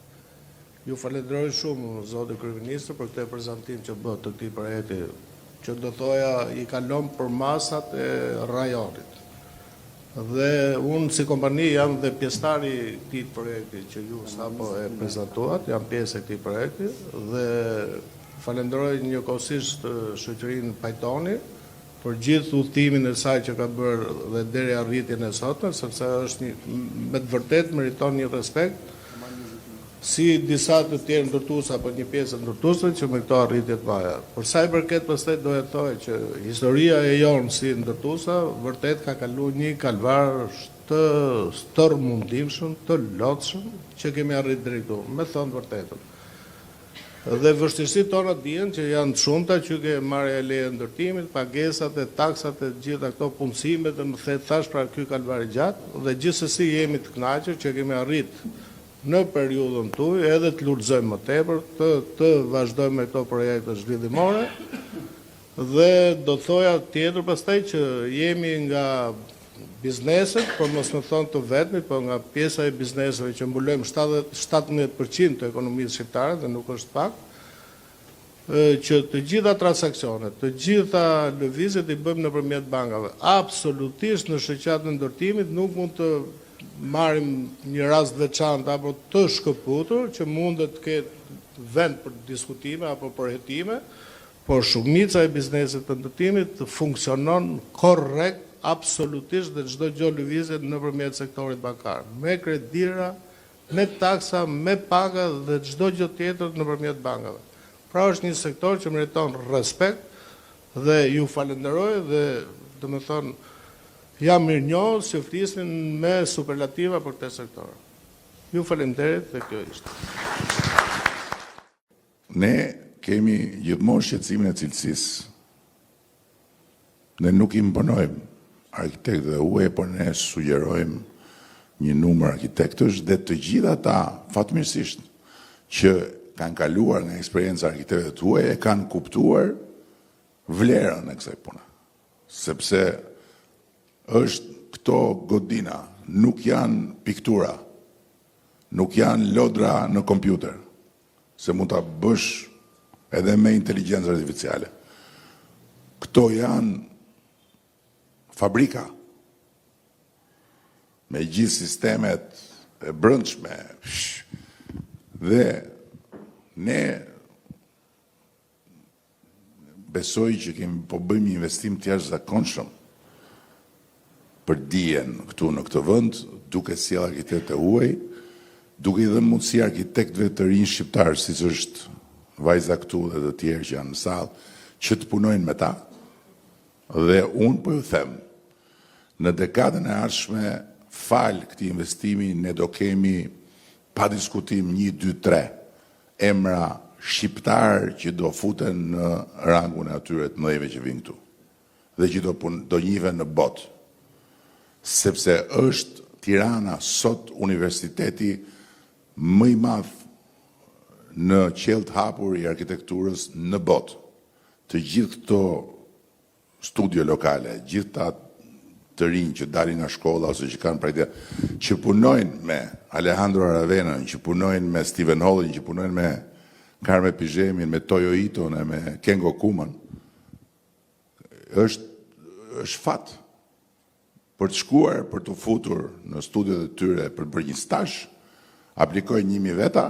Ju falenderoj shumë, zotë kryeministër, për këtë prezantim që bët të këtij projekti, që do thoja i kalon për masat e rajonit. Dhe unë si kompani jam dhe pjesëtari i këtij projekti që ju sapo e prezantuat, jam pjesë e këtij projekti dhe falenderoj njëkohësisht shoqërinë Pajtoni, për gjithë udhëtimin e saj që ka bërë dhe deri arritjen e sotme, sepse është me të vërtet meriton një respekt, si disa të tjerë ndërtuesa apo një pjesë ndërtuesve që me këto arritje të mëdha. Për sa i përket pastaj doja të thoj që historia e jonë si ndërtuesa vërtet ka kaluar një kalvar të stërmundimshëm, të lotshëm që kemi arritur deri këtu, me thënë vërtetën. Dhe vështirësitë tona dihen që janë të shumta që ke marrja e leje ndërtimit, pagesat e taksat e gjitha këto punësimet dhe më the thash pra ky kalvar i gjatë dhe gjithsesi jemi të kënaqur që kemi arritur në periudhën tuaj edhe të lulëzojmë më tepër, të vazhdojmë me këto projekte zhvillimore dhe do thoja tjetër pastaj që jemi nga bizneset, por mos më thonë të vetmit, por nga pjesa e bizneseve që mbulojmë 17% të ekonomisë shqiptare dhe nuk është pak, që të gjitha transaksionet, të gjitha lëvizjet i bëjmë nëpërmjet bankave. Absolutisht në shoqatën e ndërtimit nuk mund të marrim një rast veçantë apo të shkëputur që mundet të ketë vend për diskutime apo për hetime, por shumica e biznesit të ndërtimit funksionon korrekt, absolutisht dhe çdo gjë lëvizet nëpërmjet sektorit bankar, me kredira, me taksa, me paga dhe çdo gjë tjetër nëpërmjet bankave. Pra është një sektor që meriton respekt dhe ju falenderoj dhe domethënë jam mirënjohur që flisnin me superlativa për këtë sektor. Ju faleminderit dhe kjo ishte. Ne kemi gjithmonë shqetësimin e cilësisë. Ne nuk imponojmë arkitektëve huaj, por ne sugjerojmë një numër arkitektësh dhe të gjitha ata fatmirësisht që kanë kaluar nga eksperjenca arkitektëve të huaj e kanë kuptuar vlerën e kësaj pune. Sepse është këto godina, nuk janë piktura, nuk janë lodra në kompjuter, se mund ta bësh edhe me inteligjencë artificiale. Këto janë fabrika, me gjithë sistemet e brendshme, dhe ne besoj që kemi po bëjmë një investim të jashtëzakonshëm për dijen këtu në këtë vend, duke sjell arkitektë huaj, duke i dhënë mundësi arkitektëve të rinj shqiptar, siç është vajza këtu dhe të tjerë që janë në sallë, që të punojnë me ta. Dhe unë po ju them, në dekadën e ardhshme, fal këtij investimi, ne do kemi pa diskutim 1, 2, 3 emra shqiptar që do futen në rangun e atyre të mëdheve që vinë këtu dhe që do njihen në botë. Sepse është Tirana sot universiteti më i madh në qell të hapur i arkitekturës në botë. Të gjithë këto studio lokale, gjithë ta të rinj që dalin nga shkolla ose që kanë prajtje, që punojnë me Alejandro Aravenën, që punojnë me Steven Hallin, që punojnë me Carme Pijemin, me Toyo Iton e me Kengo Kuman, është fat për të shkuar, për të futur në studiot e tyre për bërë një stazh, aplikojnë 1000 veta,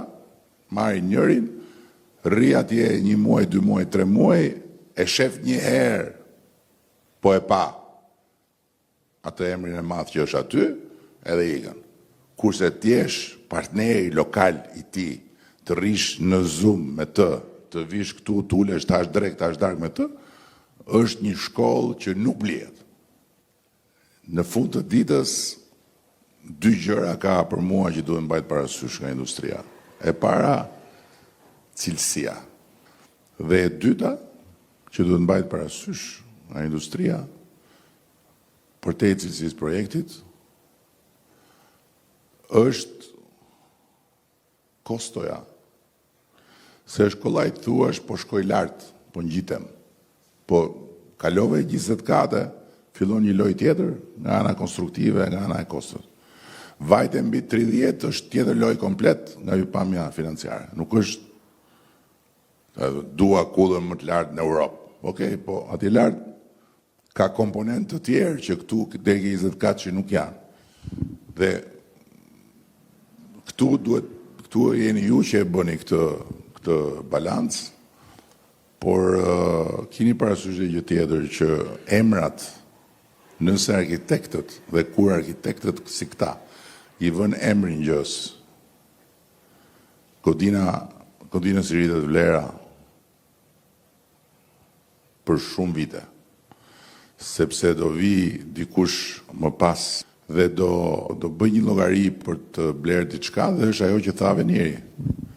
marrin njërin, rri atje 1 muaj, 2 muaj, 3 muaj, e shef një herë, po e pa atë emrin e madh që është aty, edhe ikën. Kurse ti jesh partneri lokal i tij, të rish në Zoom me të vish këtu, të ulesh tash drejt, tash darkë me të, është një shkollë që nuk blihet. Në fund të ditës, 2 gjëra ka për mua që duhet mbajt parasysh nga industria. E para, cilësia. Dhe e dyta, që duhet mbajt parasysh nga industria, për te cilësisë projektit, është kostoja. Se shkollaj të thuash, po shkoj lartë, po ngjitem. Po kalove 20 kate, fillon një lojë tjetër, nga ana konstruktive, nga ana e kostot. Vajte mbi 30 është tjetër lojë komplet nga hyrpamja financiare. Nuk është dua kullën më të lartë në Europë. Okej, po aty lart ka komponentë të tjerë që këtu deri 20 katë që nuk janë. Dhe këtu jeni ju që e bëni këtë balancë Por keni parasysh gjë tjetër që emrat, nëse arkitektët dhe kur arkitektët si këta i vën emrin gjës, Kodina Siritet Vlera për shumë vite, sepse do vi dikush më pas dhe do bëj një llogari për të blerë diçka dhe është ajo që tha Aveniri.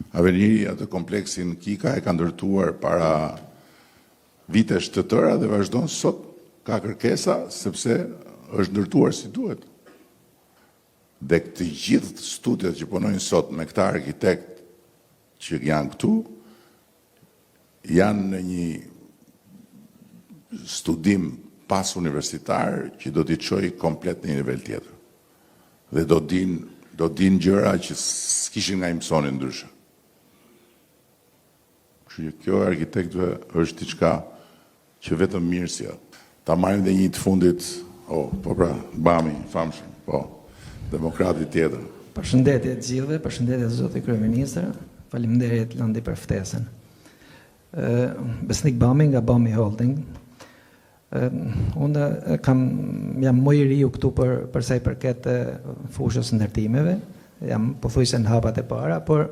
Aveniri atë kompleksin Kika e ka ndërtuar para vitesh të tëra dhe vazhdon sot ka kërkesa sepse është ndërtuar si duhet. Dhe të gjithë studiet që punojnë sot me këta arkitekt që janë këtu, janë në një studim pas universitar që do t'i çojë komplet në një nivel tjetër. Dhe do din gjëra që s'kishin nga i mësonin ndryshe. Kështu që kjo arkitektëve është diçka që vetëm mirë si ta marrim dhe një të fundit, po pra, Bami, famshëm, po, demokrati tjetër. Përshëndetje të gjithëve, përshëndetje zoti kryeministër, faleminderit Landi për ftesën. Besnik Bami nga Bami Holding. Unë jam më i riu këtu për sa i përket fushës ndërtimeve, jam pothuajse në hapat e para, por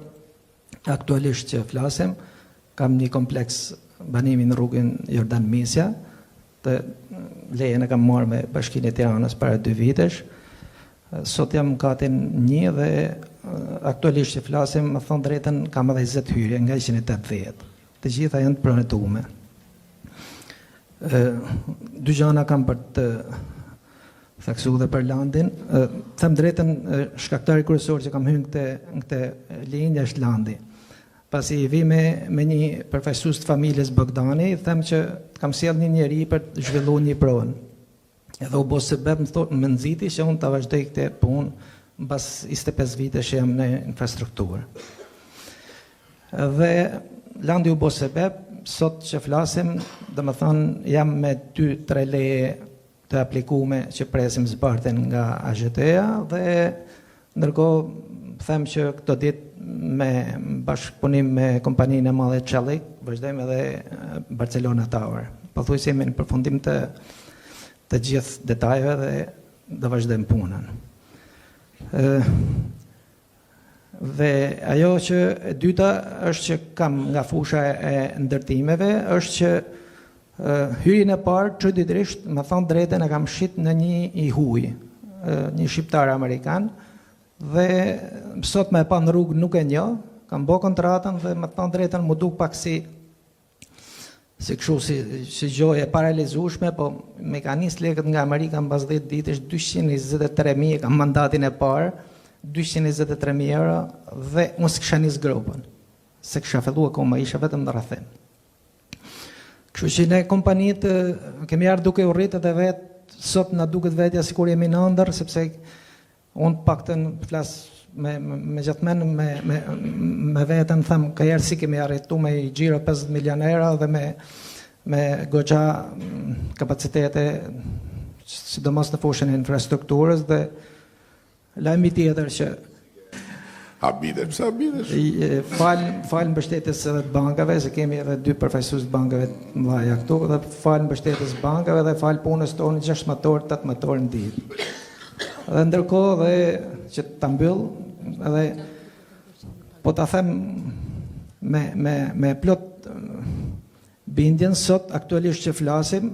aktualisht që flasim, kam një kompleks banimi në rrugën Jordan Misja, të lejen e kam marrë me Bashkinë e Tiranës para 2 vitesh. Sot jam katin 1 dhe aktualisht që flasim, më thon drejtën, kam edhe 20 hyrje nga 180. Të gjitha janë të pronetuara. 2 gjana kam për të theksuar dhe për landin. Them drejtën, shkaktari kryesor që kam hyrë në këtë linjë është landi. Pasi i vi me një përfaqësues të familjes Bogdani, them që kam sjell një njeri për të zhvilluar një pronë. Edhe u bë sebeb më nxiti që unë ta vazhdoj këtë punë mbas 25 vite që jam në infrastrukturë. Dhe landi u bë sebeb, sot që flasim, domethënë jam me 2-3 leje të aplikume që presim zbartjen nga AZT-ja dhe ndërkohë them që këto ditë me bashkëpunim me kompaninë e madhe Çellik, vazhdojmë edhe Barcelona Tower. Pothuajse jemi në përfundim të gjithë detajeve dhe do vazhdojmë punën. Dhe ajo që e dyta është që kam nga fusha e ndërtimeve, është që hyrjen e parë çuditërisht, më thon drejtën, e kam shit në një i huaj, një shqiptar amerikan, dhe sot me pa në rrugë nuk e njoh, kam bë kontratën dhe më thon drejtën më duk pak si kështu si gjë e paralizueshme, po mekanist lekët nga Amerika mbas 10 ditësh 223.000 kam mandatin e parë, 223.000 euro dhe unë s'kisha nis grupën. Se kisha filluar akoma, isha vetëm në rrethim. Kështu që ne kompanitë kemi ardhur duke u rritë edhe vetë, sot na duket vetja sikur jemi në ëndër, sepse unë paktën flas me gjithmen me veten, them ka herë si kemi arritur me xhiro 50 milion euro dhe me goxha kapacitete, sidomos në fushën e infrastrukturës dhe lajmi tjetër që Pse habidesh? Fal mbështetjes edhe të bankave, se kemi edhe 2 përfaqësues të bankave të mëdha këtu, dhe fal mbështetjes bankave dhe fal punës tonë 6 motor, 8 motor në ditë. Dhe ndërkohë dhe që ta mbyll, edhe po ta them me plot bindjen, sot aktualisht që flasim,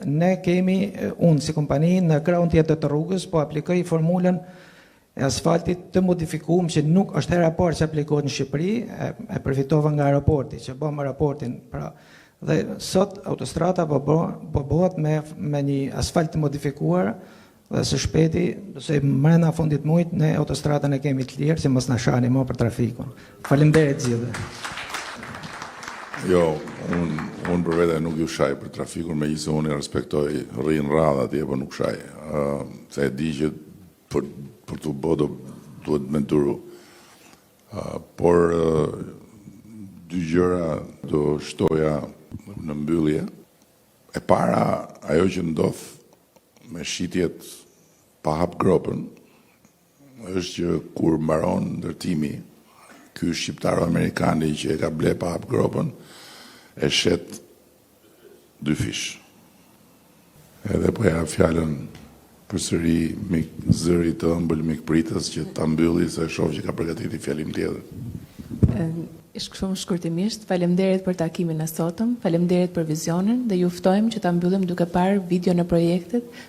ne kemi, unë si kompani, në krahun tjetër të rrugës, po aplikoj formulën e asfaltit të modifikuar, që nuk është hera e parë që aplikohet në Shqipëri, e përfitova nga aeroporti, që bëm aeroportin, pra, dhe sot autostrada po bëhet me një asfalt të modifikuar, dhe së shpejti, se mrena fundit mujt, ne autostradën e kemi të lirë, që mos na shani më për trafikun. Faleminderit gjithë. Jo, unë për vete nuk ju shaj për trafikun, megjithëse unë i respektoj rrinë radhë atje, po nuk shaj. Se e di që për të bë duhet menduru. Por 2 gjëra do shtoja në mbyllje. E para, ajo që ndodh me shitjet pa hap gropën, është që kur mbaron ndërtimi, ky shqiptar amerikani që e ka ble pa hap gropën, e shet dy fish. Edhe po ja fjalën përsëri mik zëri të ëmbël mikpritës që ta mbylli se shoh që ka përgatitur fjalim tjetër. Ish shumë shkurtimisht, faleminderit për takimin e sotëm, faleminderit për vizionin dhe ju ftojmë që ta mbyllim duke parë video në projektet